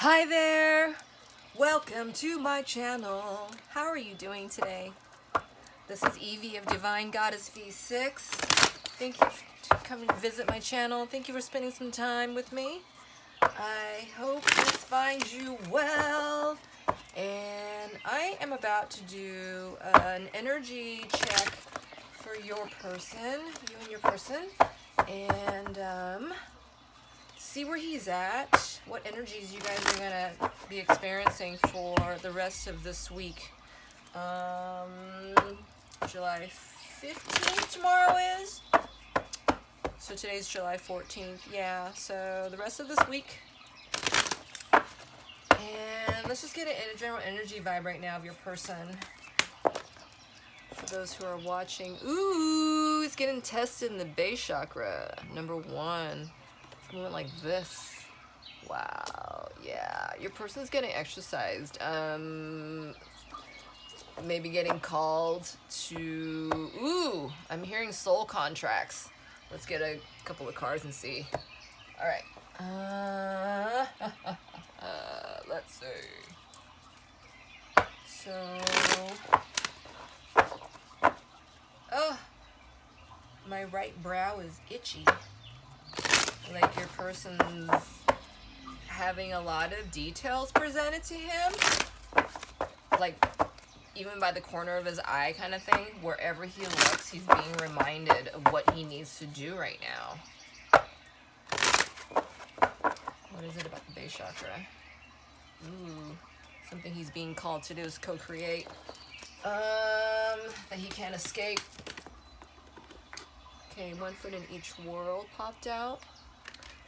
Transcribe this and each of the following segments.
Hi there! Welcome to my channel. How are you doing today? This is Evie of Divine Goddess V6. Thank you for coming to visit my channel. Thank you for spending some time with me. I hope this finds you well. And I am about to do an energy check for your person, you and your person. And see where he's at, what energies you guys are gonna be experiencing for the rest of this week. July 15th tomorrow is. So today's July 14th. Yeah, so the rest of this week. And let's just get a general energy vibe right now of your person. For those who are watching. Ooh, it's getting tested in the base chakra. Number 1. It's moving like this. Wow, yeah. Your person's getting exercised. Maybe getting called to... Ooh, I'm hearing soul contracts. Let's get a couple of cards and see. All right. Let's see. So... Oh, my right brow is itchy. Like your person's having a lot of details presented to him. Like even by the corner of his eye kind of thing. Wherever he looks, he's being reminded of what he needs to do right now. What is it about the base chakra? Ooh, something he's being called to do is co-create. That he can't escape. Okay, 1 foot in each world popped out.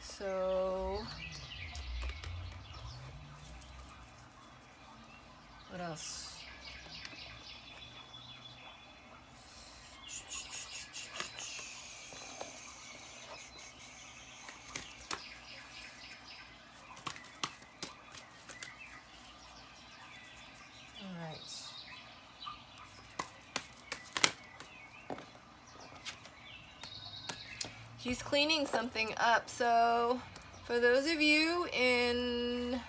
So, what else? All right. He's cleaning something up. So, for those of you in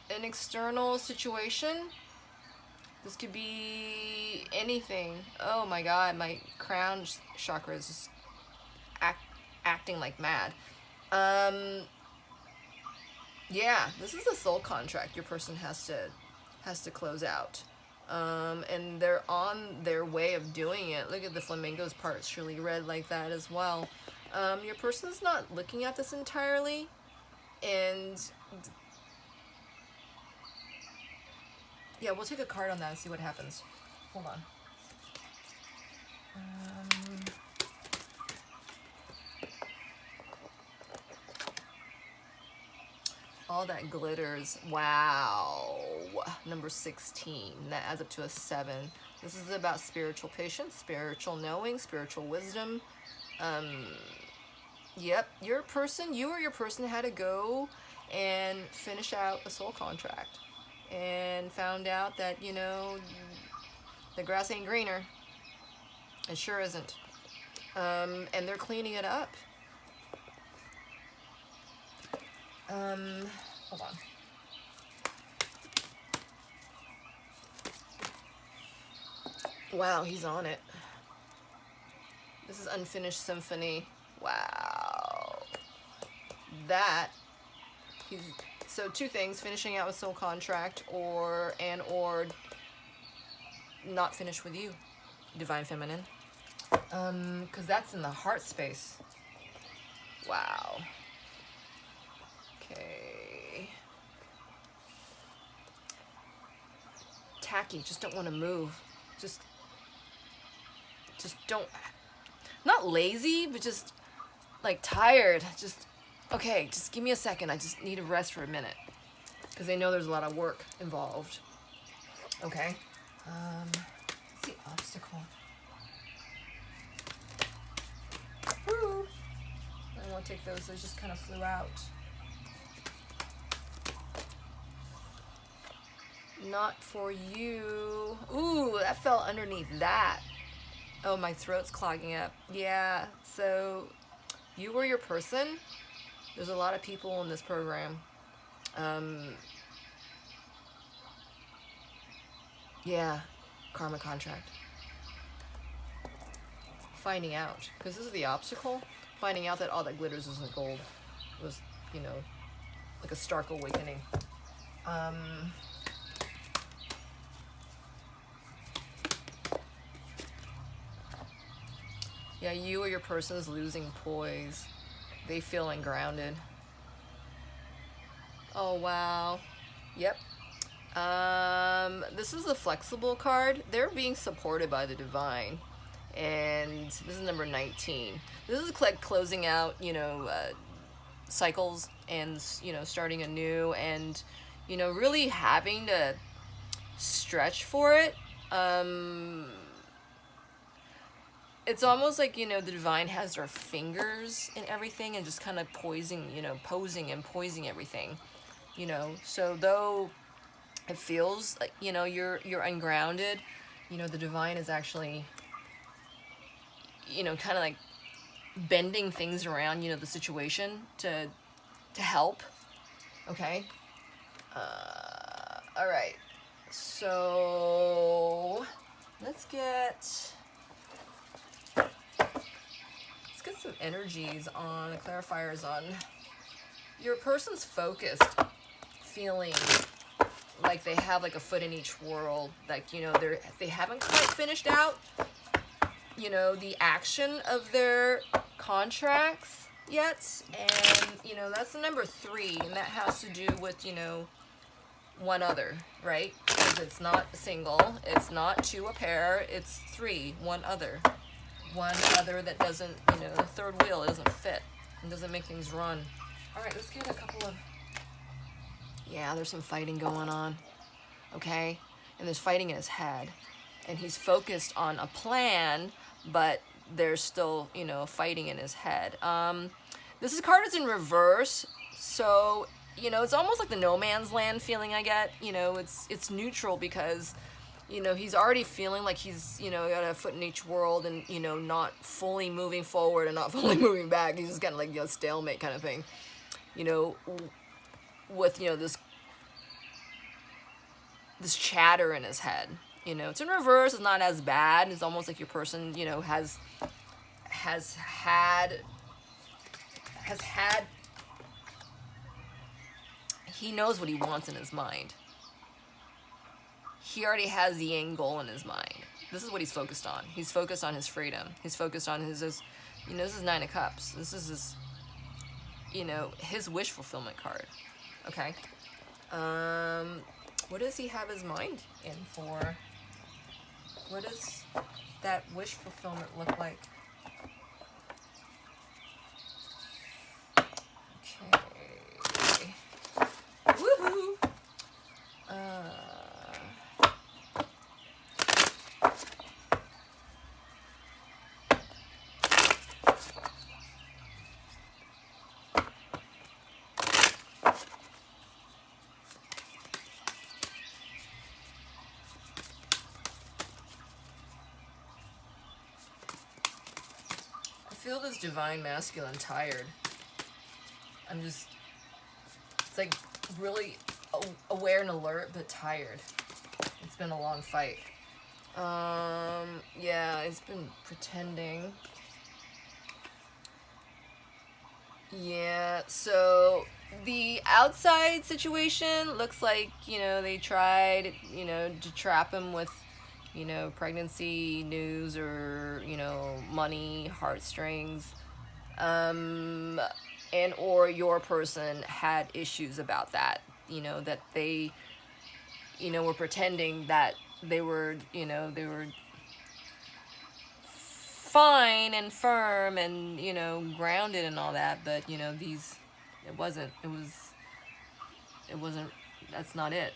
an external situation, this could be anything. Oh my God, my crown chakra is just acting like mad. Yeah, this is a soul contract your person has to close out. And they're on their way of doing it. Look at the flamingos partially red like that as well. Your person's not looking at this entirely, and yeah, we'll take a card on that and see what happens. Hold on. All that glitters. Wow. Number 16. That adds up to a 7. This is about spiritual patience, spiritual knowing, spiritual wisdom. Yep, you or your person had to go and finish out a soul contract. And found out that, you know, the grass ain't greener. It sure isn't. And they're cleaning it up. Hold on. Wow, he's on it. This is Unfinished Symphony. Wow. So 2 things, finishing out with soul contract or not finished with you, Divine Feminine. Because that's in the heart space. Wow. Okay. Tacky, just don't want to move. Just don't, not lazy, but just like tired. Just, okay, just give me a second. I just need to rest for a minute. Because they know there's a lot of work involved. Okay. What's the obstacle? Woo! I won't take those just kind of flew out. Not for you. Ooh, that fell underneath that. Oh, my throat's clogging up. Yeah, so you or your person, there's a lot of people in this program. Yeah, karma contract. Finding out, because this is the obstacle, finding out that all that glitters isn't gold was, you know, like a stark awakening. Yeah, you or your person is losing poise. They feel ungrounded. Oh, wow. Yep. This is the flexible card. They're being supported by the divine. And this is number 19. This is like closing out, you know, cycles and, you know, starting anew and, you know, really having to stretch for it. It's almost like, you know, the divine has their fingers in everything and just kind of posing, you know, posing and poising everything, you know. So though it feels like, you know, you're ungrounded, you know, the divine is actually, you know, kind of like bending things around, you know, the situation to help. Okay. All right. So let's get some energies on the clarifiers on your person's focused, feeling like they have like a foot in each world, like, you know, they haven't quite finished out, you know, the action of their contracts yet. And, you know, that's the number 3, and that has to do with, you know, one other, right? Because it's not single, it's not 2 a pair, it's 3, one other that doesn't, you know, the third wheel doesn't fit and doesn't make things run. All right, let's get a couple of, yeah, there's some fighting going on, okay? And there's fighting in his head, and he's focused on a plan, but there's still, you know, fighting in his head. This card is in reverse, so, you know, it's almost like the no man's land feeling I get. You know, it's neutral because, you know, he's already feeling like he's, you know, got a foot in each world and, you know, not fully moving forward and not fully moving back. He's just kind of like, you know, stalemate kind of thing, you know, with, you know, this chatter in his head. You know, it's in reverse. It's not as bad. It's almost like your person, you know, has had, he knows what he wants in his mind. He already has the end goal in his mind. This is what he's focused on. He's focused on his freedom. He's focused on his you know, this is 9 of Cups. This is his, you know, his wish fulfillment card. Okay. What does he have his mind in for? What does that wish fulfillment look like? Okay. Woohoo! I feel this divine masculine tired. I'm just, it's like really aware and alert, but tired. It's been a long fight. Yeah, it's been pretending. Yeah, so the outside situation looks like, you know, they tried, you know, to trap him with, you know, pregnancy news or, you know, money, heartstrings, and or your person had issues about that, you know, that they, you know, were pretending that they were, you know, they were fine and firm and, you know, grounded and all that, but, you know, these, it wasn't, that's not it.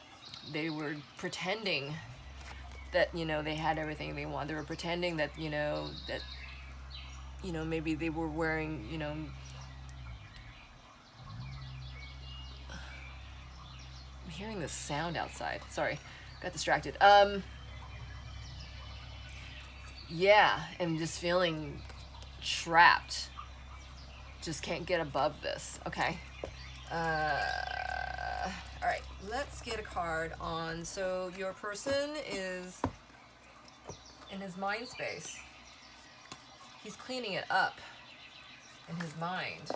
They were pretending that, you know, they had everything they want. They were pretending that, you know, maybe they were wearing, you know, I'm hearing this sound outside. Sorry, got distracted. Yeah, I'm just feeling trapped. Just can't get above this. Okay. All right, let's get a card on. So your person is in his mind space. He's cleaning it up in his mind.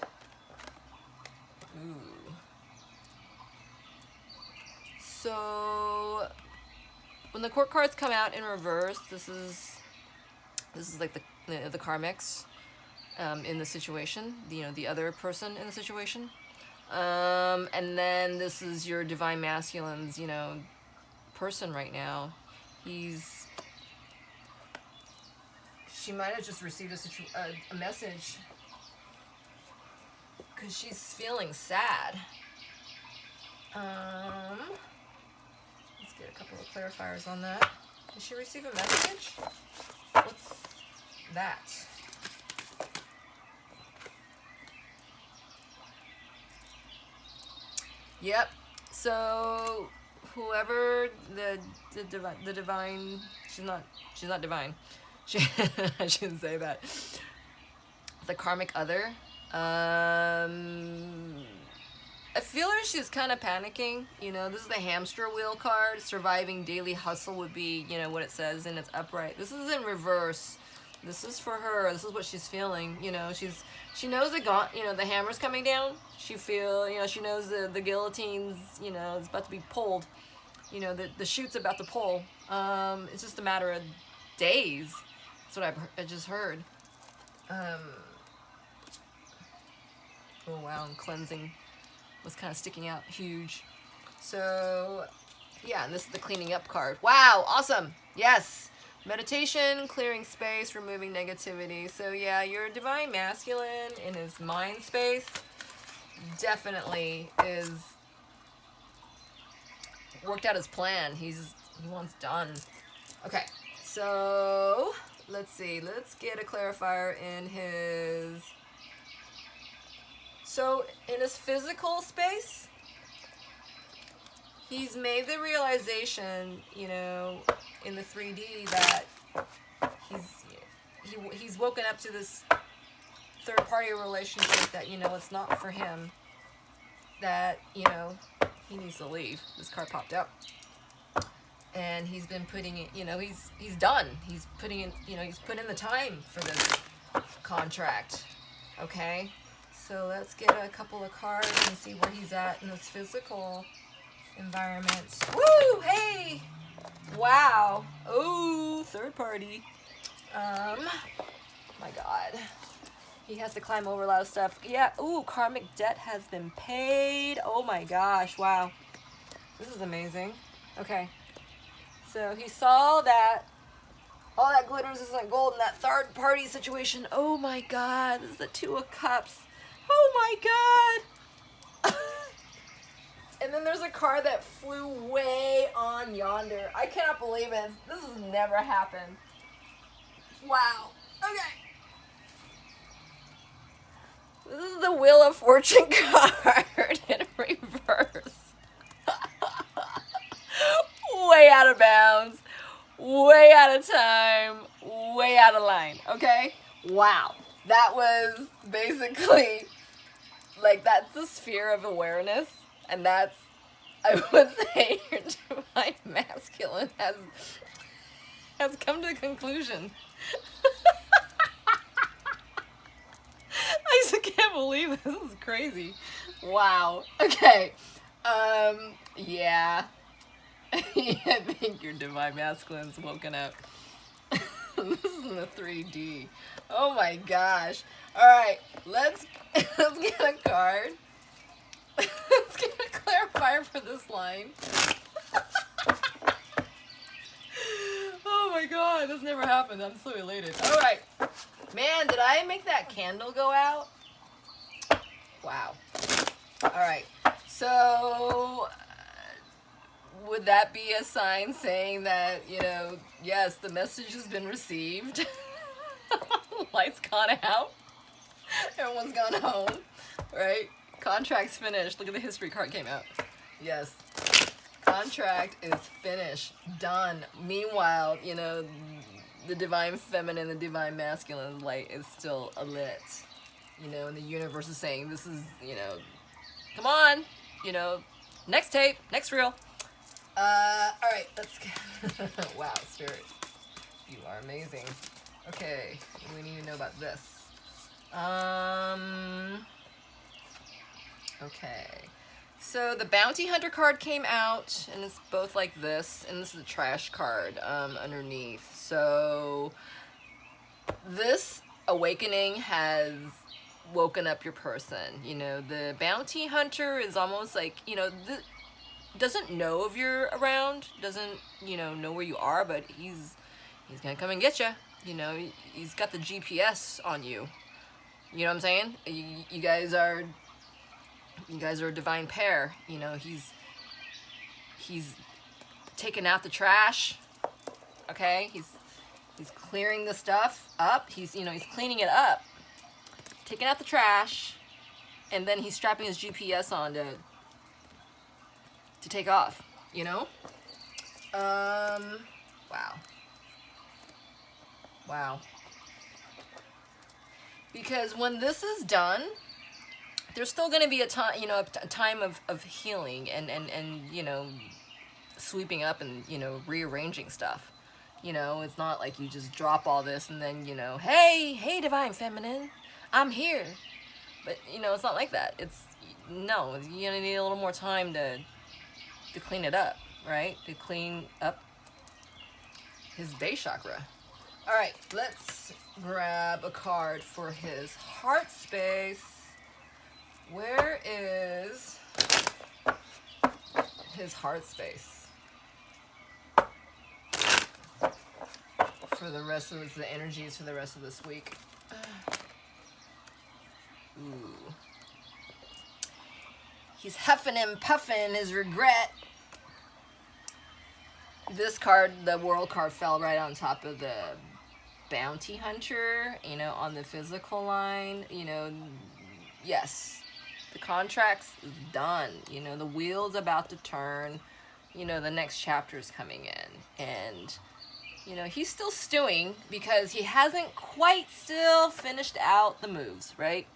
Ooh. So when the court cards come out in reverse, this is like the karmics in the situation, the other person in the situation. And then this is your divine masculine's, person right now. She might have just received a message because she's feeling sad. Let's get a couple of clarifiers on that. Did she receive a message? What's that? Yep. So whoever the divine, she's not divine. I shouldn't say that. The karmic other. I feel like she's kind of panicking. This is the hamster wheel card. Surviving daily hustle would be, what it says, and it's upright. This is in reverse. This is for her. This is what she's feeling. She knows the hammer's coming down. She knows the guillotine's, is about to be pulled. The chute's about to pull. It's just a matter of days. That's what I just heard. Oh wow, and cleansing was kind of sticking out huge. So yeah, and this is the cleaning up card. Wow, awesome. Yes. Meditation, clearing space, removing negativity. So yeah, your divine masculine in his mind space definitely is worked out his plan. He wants done. Okay, so let's see. Let's get a clarifier in his... So in his physical space, he's made the realization, in the 3D that he's woken up to this third-party relationship that, it's not for him. That, he needs to leave. This card popped up. And he's been putting it, he's done. He's putting in, he's put in the time for this contract. Okay? So let's get a couple of cards and see where he's at in this physical environment. Woo! Hey! Wow. Oh, third party. My God. He has to climb over a lot of stuff. Yeah. Ooh, karmic debt has been paid. Oh my gosh. Wow. This is amazing. Okay. So he saw that all that glitters isn't gold in that third party situation. Oh my God. This is the Two of Cups. Oh my God. And then there's a card that flew way on yonder. I cannot believe it. This has never happened. Wow. Okay. This is the Wheel of Fortune card in reverse. Way out of bounds. Way out of time. Way out of line. Okay? Wow. That was basically, that's the sphere of awareness. And that's, I would say, your divine masculine has come to the conclusion. I just can't believe this. This is crazy. Wow. Okay. Yeah. I think your divine masculine's woken up. This is in the 3D. Oh my gosh. All right. Let's get a card. Let's get a clarifier for this line. Oh my God, this never happened. I'm so elated. All right. Man, did I make that candle go out? Wow. All right. So, would that be a sign saying that, yes, the message has been received? Lights gone out. Everyone's gone home, right? Contract's finished. Look at the history card came out. Yes. Contract is finished. Done. Meanwhile, the divine feminine, the divine masculine light is still lit. And the universe is saying, this is, come on, Next tape, next reel. All right, let's get. Wow, Spirit, you are amazing. Okay, we need to know about this. Okay. So the Bounty Hunter card came out, and it's both like this, and this is the trash card underneath. So this awakening has woken up your person. You know, the Bounty Hunter is almost like, you know, doesn't know if you're around, doesn't, you know where you are, but he's gonna come and get you. You know, he's got the GPS on you. You know what I'm saying? You guys are a divine pair. You know, he's taking out the trash. Okay, he's clearing the stuff up. He's cleaning it up, taking out the trash, and then he's strapping his GPS on to take off. You know? Wow. Because when this is done, there's still going to be a time, you know, a time of healing and you know, sweeping up and, you know, rearranging stuff. You know, it's not like you just drop all this and then, you know, hey, Divine Feminine, I'm here. But, you know, it's not like that. No, you're going to need a little more time to clean it up, right? To clean up his base chakra. All right, let's grab a card for his heart space. Where is his heart space? For the rest of the energies for the rest of this week. Ooh. He's huffing and puffing his regret. This card, the World card, fell right on top of the Bounty Hunter, you know, on the physical line. You know, yes, the contract's done. You know, the wheel's about to turn. You know, the next chapter's coming in. And, you know, he's still stewing because he hasn't quite still finished out the moves, right?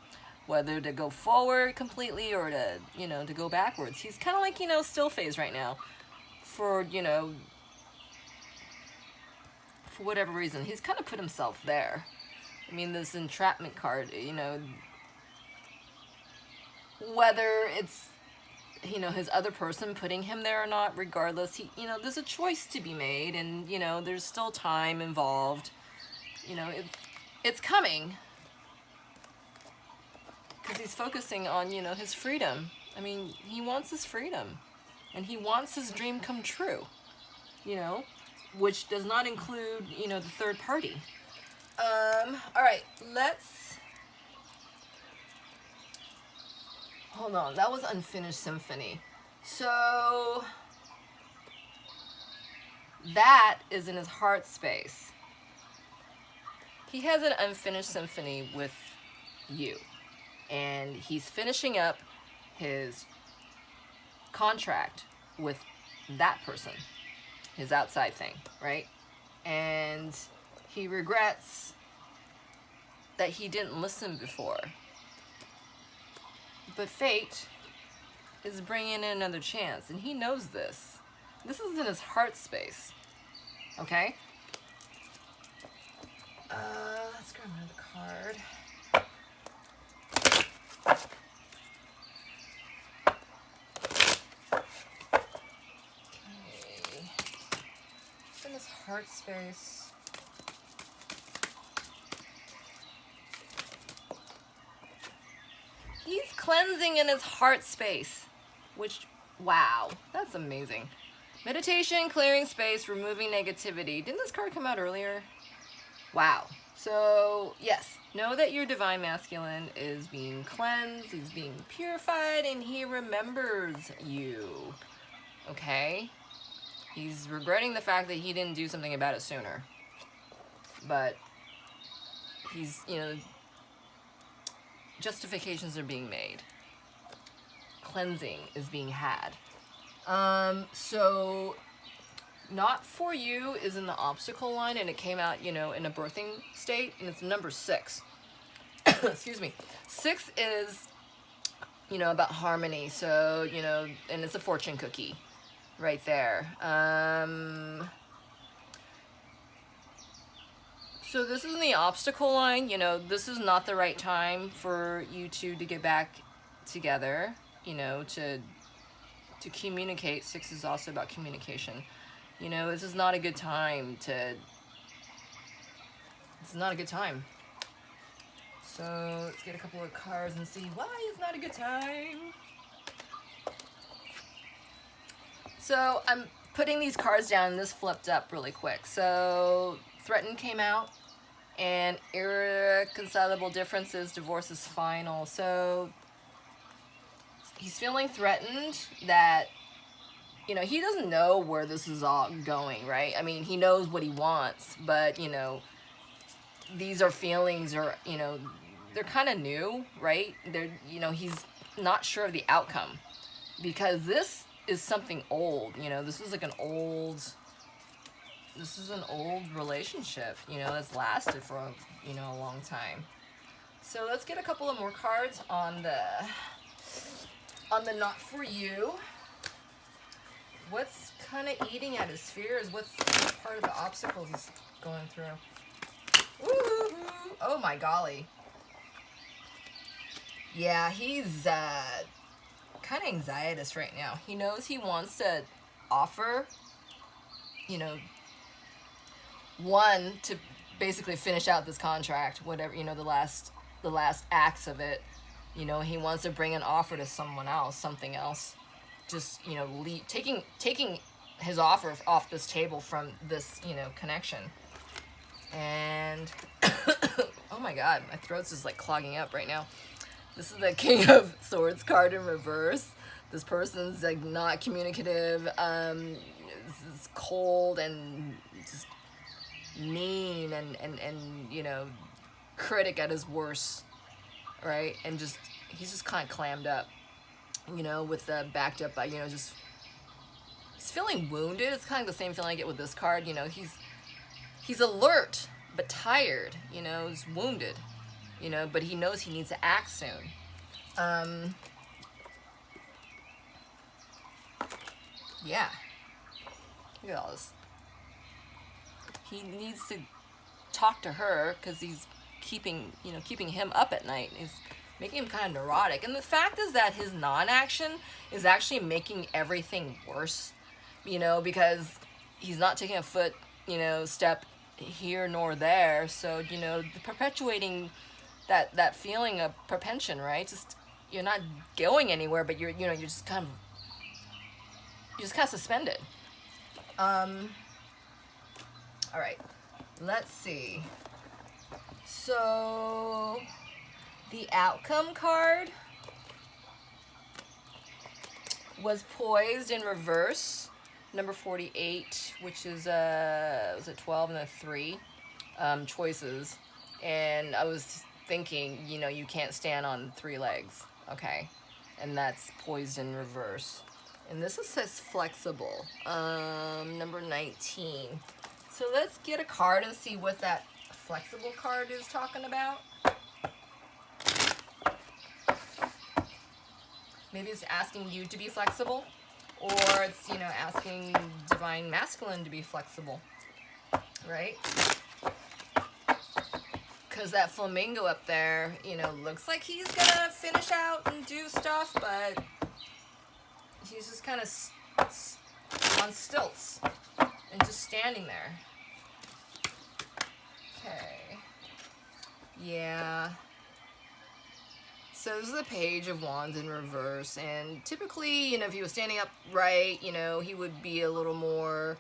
Whether to go forward completely or to, you know, to go backwards. He's kind of like, you know, still phase right now. For, you know, for whatever reason. He's kind of put himself there. I mean, this entrapment card, you know, whether it's, you know, his other person putting him there or not, regardless, he, you know, there's a choice to be made, and, you know, there's still time involved. You know, it's coming. Because he's focusing on, you know, his freedom. I mean, he wants his freedom. And he wants his dream come true. You know, which does not include, you know, the third party. All right, let's... Hold on, that was Unfinished Symphony. So... that is in his heart space. He has an unfinished symphony with you. And he's finishing up his contract with that person, his outside thing, right? And he regrets that he didn't listen before. But fate is bringing in another chance, and he knows this. This is in his heart space, okay? Let's grab another card. In his heart space. He's cleansing in his heart space, which, wow, that's amazing. Meditation, clearing space, removing negativity. Didn't this card come out earlier? Wow. So, yes, know that your divine masculine is being cleansed, he's being purified, and he remembers you. Okay? He's regretting the fact that he didn't do something about it sooner. But he's, you know, justifications are being made. Cleansing is being had. So Not For You is in the obstacle line, and it came out, you know, in a birthing state, and it's number 6. Excuse me. 6 is you know, about harmony. So, you know, and it's a fortune cookie right there. So this is in the obstacle line. You know, this is not the right time for you two to get back together, you know, to communicate. 6 is also about communication. You know, this is not a good time to, it's not a good time. So let's get a couple of cards and see why it's not a good time. So I'm putting these cards down and this flipped up really quick. So threaten came out and irreconcilable differences, divorce is final. So he's feeling threatened that, you know, he doesn't know where this is all going, right? I mean, he knows what he wants, but, you know, these are feelings, or, you know, they're kind of new, right? They're, you know, he's not sure of the outcome because this is something old, you know, this is like an old relationship, you know, that's lasted for, you know, a long time. So let's get a couple of more cards on the not for you. What's kind of eating at his fears? What's part of the obstacles he's going through? Ooh, oh my golly. Yeah, he's kind of anxietous right now. He knows he wants to offer, you know, one, to basically finish out this contract, whatever, you know, the last acts of it. You know, he wants to bring an offer to someone else, something else. Just, you know, taking his offer off this table from this, you know, connection. And oh my god, my throat's just like clogging up right now. This is the King of Swords card in reverse. This person's like not communicative, is cold and just mean and you know, critic at his worst, right? And just he's just kind of clammed up, you know, with the backed up by, you know, just he's feeling wounded. It's kind of the same feeling I get with this card. You know, he's alert but tired, you know, he's wounded, you know, but he knows he needs to act soon. Yeah, look at all this. He needs to talk to her because he's keeping him up at night. He's making him kind of neurotic. And the fact is that his non-action is actually making everything worse, you know, because he's not taking a foot, you know, step here nor there. So, you know, perpetuating that feeling of propension, right? Just, you're not going anywhere, but you're just kind of suspended. All right, let's see. So the outcome card was poised in reverse, number 48, which is was it 12 and a 3 choices. And I was thinking, you know, you can't stand on 3 legs, okay? And that's poised in reverse. And this says flexible, number 19. So let's get a card and see what that flexible card is talking about. Maybe it's asking you to be flexible, or it's, you know, asking divine masculine to be flexible, right? Because that flamingo up there, you know, looks like he's gonna finish out and do stuff, but he's just kind of on stilts and just standing there. Okay. Yeah. So this is the Page of Wands in reverse, and typically, you know, if he was standing upright, you know, he would be a little more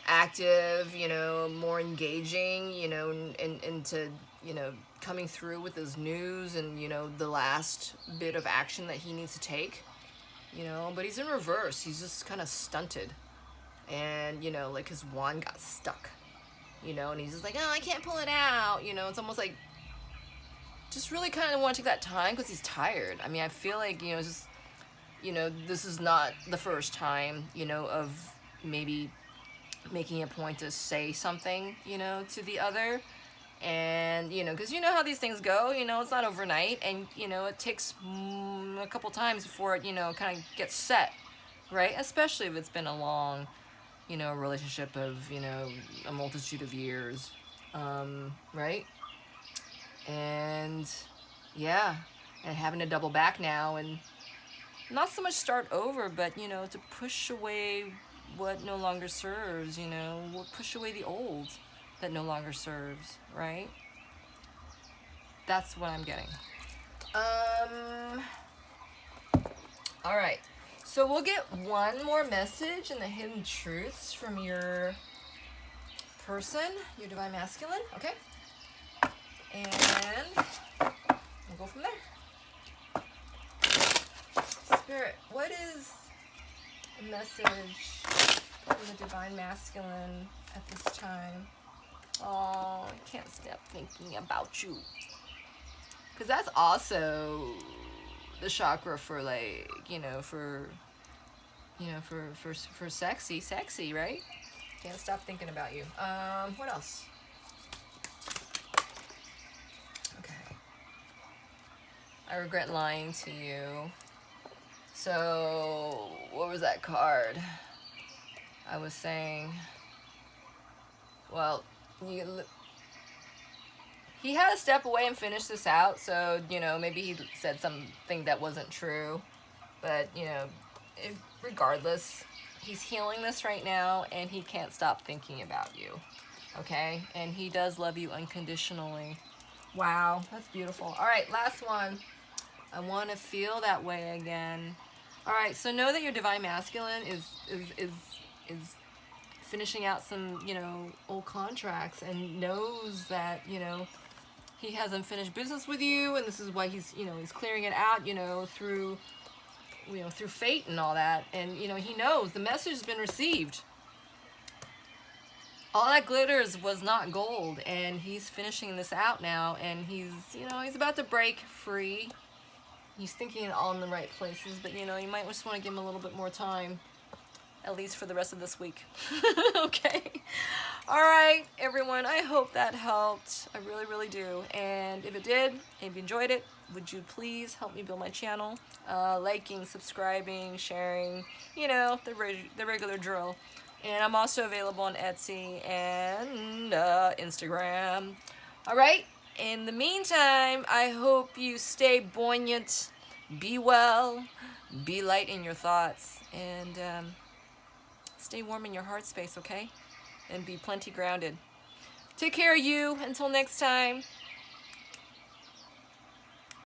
active, you know, more engaging, you know, into, you know, coming through with his news and, you know, the last bit of action that he needs to take, you know, but he's in reverse. He's just kind of stunted, and, you know, like his wand got stuck, you know, and he's just like, oh, I can't pull it out, you know. It's almost like just really kind of want to take that time because he's tired. I mean, I feel like, you know, just, you know, this is not the first time, you know, of maybe making a point to say something, you know, to the other. And, you know, because you know how these things go, you know, it's not overnight, and, you know, it takes a couple times before it, you know, kind of gets set, right? Especially if it's been a long, you know, relationship of, you know, a multitude of years, right? And yeah, and having to double back now and not so much start over, but, you know, to push away what no longer serves, you know, push away the old that no longer serves, right? That's what I'm getting. All right, so we'll get one more message in the hidden truths from your person, your divine masculine, okay? And we'll go from there. Spirit, what is the message for the divine masculine at this time? Oh, I can't stop thinking about you. Because that's also the chakra for, like, you know, for sexy, right? Can't stop thinking about you. What else? Okay. I regret lying to you. So, what was that card? I was saying, well, he had to step away and finish this out, so, you know, maybe he said something that wasn't true. But, you know, regardless, he's healing this right now, and he can't stop thinking about you, okay? And he does love you unconditionally. Wow, that's beautiful. All right, last one. I want to feel that way again. All right, so know that your divine masculine is finishing out some, you know, old contracts, and knows that, you know, he hasn't finished business with you, and this is why he's, you know, he's clearing it out, you know, through fate and all that. And, you know, he knows the message has been received. All that glitters was not gold, and he's finishing this out now, and he's, you know, he's about to break free. He's thinking it all in the right places, but, you know, you might just want to give him a little bit more time, at least for the rest of this week. Okay. All right, everyone. I hope that helped. I really, really do. And if it did, if you enjoyed it, would you please help me build my channel? Liking, subscribing, sharing, you know, the regular drill. And I'm also available on Etsy and Instagram. All right. In the meantime, I hope you stay buoyant, be well, be light in your thoughts, and stay warm in your heart space, okay? And be plenty grounded. Take care of you. Until next time.